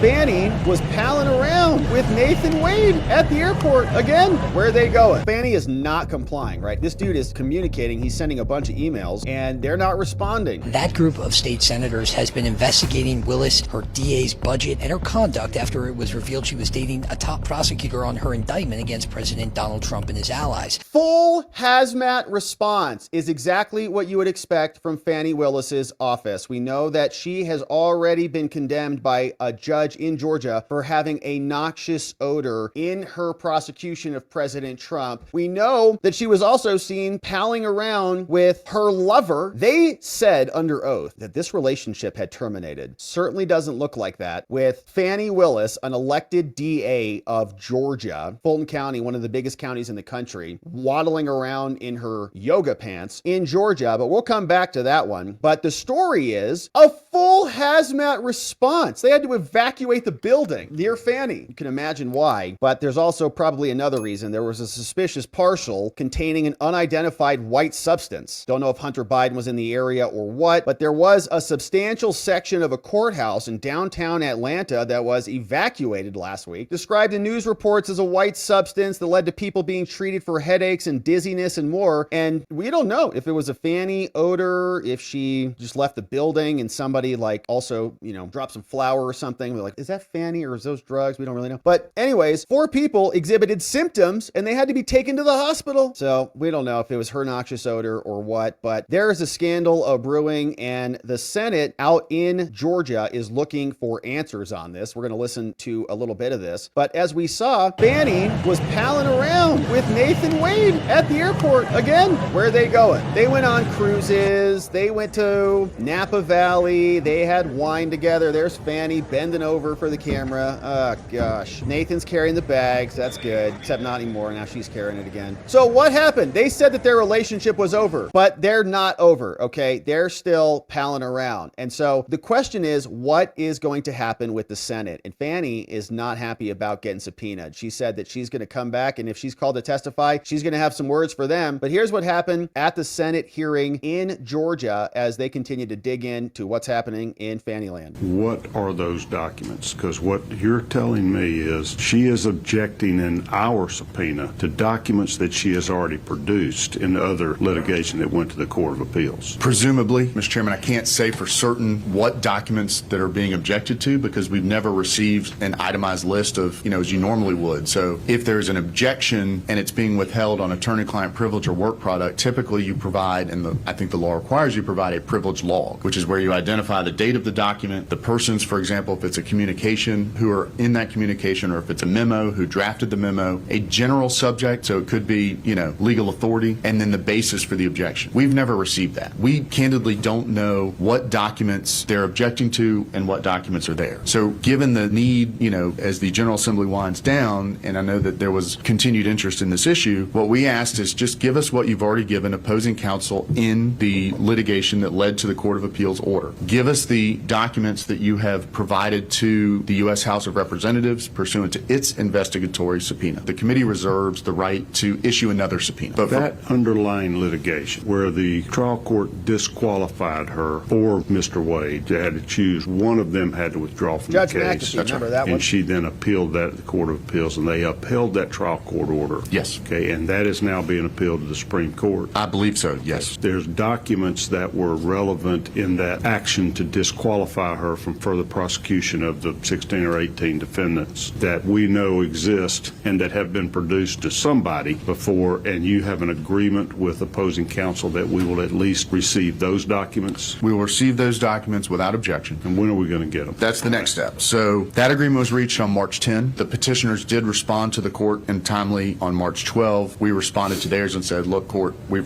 Fani was palling around with Nathan Wade at the airport. Again, where are they going? Fani is not complying, right? This dude is communicating. He's sending a bunch of emails, and they're not responding. That group of state senators has been investigating Willis, her DA's budget, and her conduct after it was revealed she was dating a top prosecutor on her indictment against President Donald Trump and his allies. Full hazmat response is exactly what you would expect from Fani Willis's office. We know that she has already been condemned by a judge in Georgia for having a noxious odor in her prosecution of President Trump. We know that she was also seen palling around with her lover. They said under oath that this relationship had terminated. Certainly doesn't look like that, with Fani Willis, an elected DA of Georgia, Fulton County, one of the biggest counties in the country, waddling around in her yoga pants in Georgia, but we'll come back to that one. But the story is a full hazmat response. They had to evacuate the building near Fani. You can imagine why, but there's also probably another reason. There was a suspicious parcel containing an unidentified white substance. Don't know if Hunter Biden was in the area or what, but there was a substantial section of a courthouse in downtown Atlanta that was evacuated last week, described in news reports as a white substance that led to people being treated for headaches and dizziness and more. And we don't know if it was a Fani odor, if she just left the building and somebody like also, dropped some flour or something. We're like, is that Fani or is those drugs? We don't really know. But anyways, 4 people exhibited symptoms and they had to be taken to the hospital. So we don't know if it was her noxious odor or what, but there is a scandal brewing, and the Senate out in Georgia is looking for answers on this. We're going to listen to a little bit of this. But as we saw, Fani was palling around with Nathan Wade at the airport. Again, where are they going? They went on cruises. They went to Napa Valley. They had wine together. There's Fani bending over for the camera. Oh, gosh. Nathan's carrying the bags. That's good. Except not anymore. Now she's carrying it again. So what happened? They said that their relationship was over, but they're not over, okay? They're still palling around. And so the question is, what is going to happen with the Senate? And Fani is not happy about getting subpoenaed. She said that she's going to come back, and if she's called to testify, she's going to have some words for them. But here's what happened at the Senate hearing in Georgia as they continue to dig into what's happening in Faniland. What are those documents? Because what you're telling me is she is objecting in our subpoena to documents that she has already produced in the other litigation that went to the Court of Appeals. Presumably, Mr. Chairman, I can't say for certain what documents that are being objected to because we've never received an itemized list of, as you normally would. So if there's an objection and it's being withheld on attorney-client privilege or work product, typically you provide, and I think the law requires you provide a privilege log, which is where you identify the date of the document, the persons, for example, if it's a communication, who are in that communication, or if it's a memo, who drafted the memo, a general subject, so it could be, legal authority, and then the basis for the objection. We've never received that. We candidly don't know what documents they're objecting to and what documents are there. So given the need, as the General Assembly winds down, and I know that there was continued interest in this issue, what we asked is just give us what you've already given opposing counsel in the litigation that led to the Court of Appeals order. Give us the documents that you have provided to the U.S. House of Representatives pursuant to its investigatory subpoena. The committee reserves the right to issue another subpoena. But that underlying litigation where the trial court disqualified her or Mr. Wade, they had to choose, one of them had to withdraw from Judge the case. McAfee, remember that one? And she then appealed that at the Court of Appeals, and they upheld that trial court order. Yes. Okay, and that is now being appealed to the Supreme Court. I believe so, yes. There's documents that were relevant in that action to disqualify her from further prosecution of the 16 or 18 defendants that we know exist and that have been produced to somebody before, and you have an agreement with opposing counsel that we will at least receive those documents? We will receive those documents without objection. And when are we going to get them? That's the next step. So that agreement was reached on March 10. The petitioners did respond to the court in timely on March 12. We responded to theirs and said, look, court, we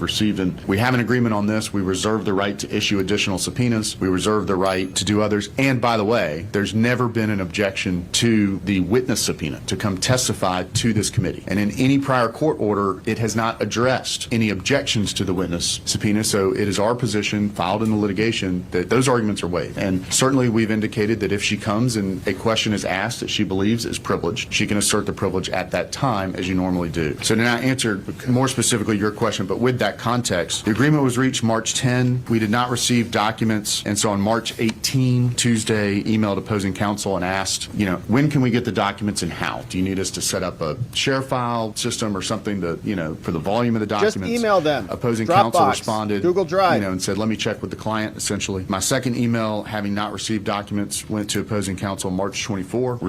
have an agreement on this. We reserve the right to issue additional subpoenas. We reserve the right to do others. And by the way, there's never been an objection to the the witness subpoena to come testify to this committee. And in any prior court order, it has not addressed any objections to the witness subpoena. So it is our position, filed in the litigation, that those arguments are waived. And certainly we've indicated that if she comes and a question is asked that she believes is privileged, she can assert the privilege at that time as you normally do. So to now answer more specifically your question, but with that context, the agreement was reached March 10. We did not receive documents. And so on March 18, Tuesday, emailed opposing counsel and asked, when can we get the documents and how? Do you need us to set up a share file system or something to, for the volume of the documents? Just email them. Opposing Dropbox, counsel responded, Google Drive, and said, let me check with the client, essentially. My second email, having not received documents, went to opposing counsel March 24.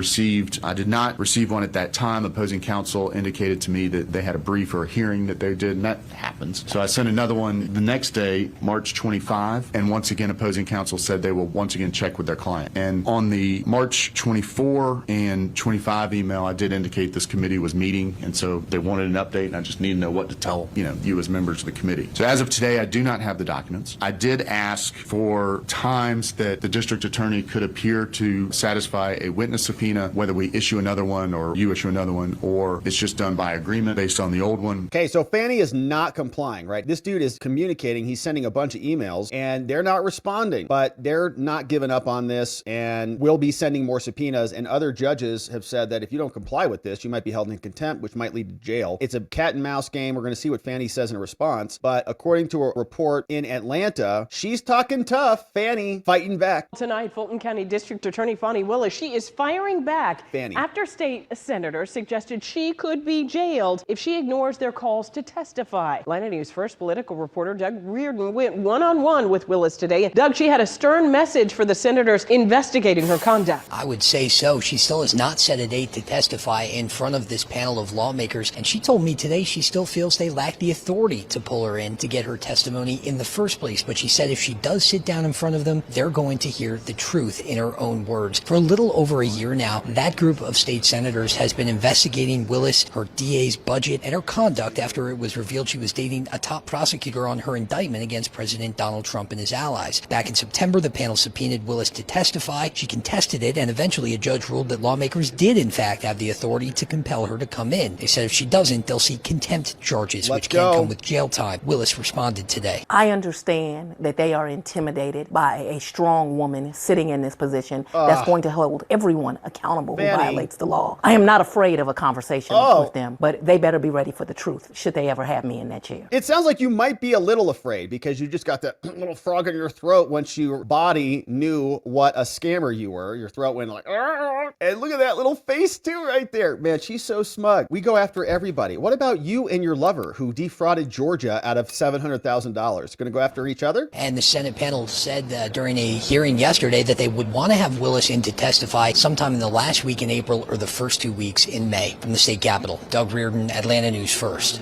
I did not receive one at that time. Opposing counsel indicated to me that they had a brief or a hearing that they did, and that happens. So I sent another one the next day, March 25, and once again, opposing counsel said they will once again check with their client. And on the March 24 and 25 email, I did indicate this committee was meeting, and so they wanted an update, and I just need to know what to tell, you as members of the committee. So as of today, I do not have the documents. I did ask for times that the district attorney could appear to satisfy a witness subpoena, whether we issue another one or you issue another one, or it's just done by agreement based on the old one. Okay, so Fani is not complying, right? This dude is communicating. He's sending a bunch of emails, and they're not responding, but they're not giving up on this, and will be sending more subpoenas. And other judges have said that if you don't comply with this, you might be held in contempt, which might lead to jail. It's a cat and mouse game. We're going to see what Fani says in a response. But according to a report in Atlanta, she's talking tough. Fani fighting back. Tonight, Fulton County District Attorney Fani Willis, she is firing back Fani. after state senators suggested she could be jailed if she ignores their calls to testify. Atlanta News First political reporter Doug Reardon went one-on-one with Willis today. Doug, she had a stern message for the senators investigating her conduct. I would say so. She still has not set a date to testify in front of this panel of lawmakers, and she told me today she still feels they lack the authority to pull her in to get her testimony in the first place. But she said if she does sit down in front of them, they're going to hear the truth in her own words. For a little over a year now, that group of state senators has been investigating Willis, her DA's budget, and her conduct after it was revealed she was dating a top prosecutor on her indictment against President Donald Trump and his allies. Back in September, the panel subpoenaed Willis to testify. She contested it, and eventually a judge ruled that lawmakers did in fact have the authority to compel her to come in. They said if she doesn't, they'll see contempt charges, which can come with jail time. Willis responded today. I understand that they are intimidated by a strong woman sitting in this position that's going to hold everyone accountable who violates the law. I am not afraid of a conversation with them, but they better be ready for the truth should they ever have me in that chair. It sounds like you might be a little afraid because you just got that little frog in your throat once your body knew what a scammer you were. Your throat went like, "Arr!" And look at that little face too right there. Man, she's so smug. We go after everybody. What about you and your lover who defrauded Georgia out of $700,000? Going to go after each other? And the Senate panel said during a hearing yesterday that they would want to have Willis in to testify sometime in the last week in April or the first 2 weeks in May. From the state capitol, Doug Reardon, Atlanta News First.